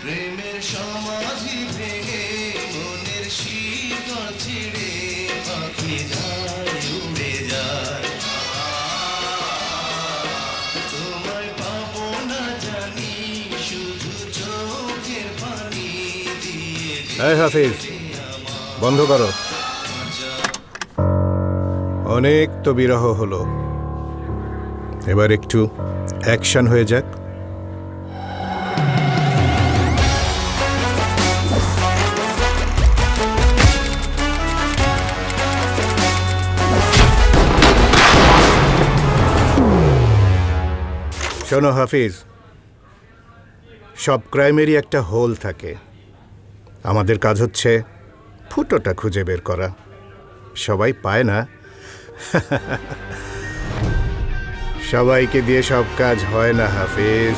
প্রেমের সমাধি ভেঙে মনের শিকড় ছিঁড়ে পাখি যায় উড়ে যায়। তোমায় পাবো না জানি শুধু চোখের পানি দিয়ে। এই হাফিজ, বন্ধ করো। অনেক তো বিরহ হলো, এবার একটু অ্যাকশন হয়ে যাক। শোনো হাফিজ, সব ক্রাইমেরই একটা হোল থাকে। আমাদের কাজ হচ্ছে ফুটোটা খুঁজে বের করা। সবাই পায় না, সবাইকে দিয়ে সব কাজ হয় না হাফিজ।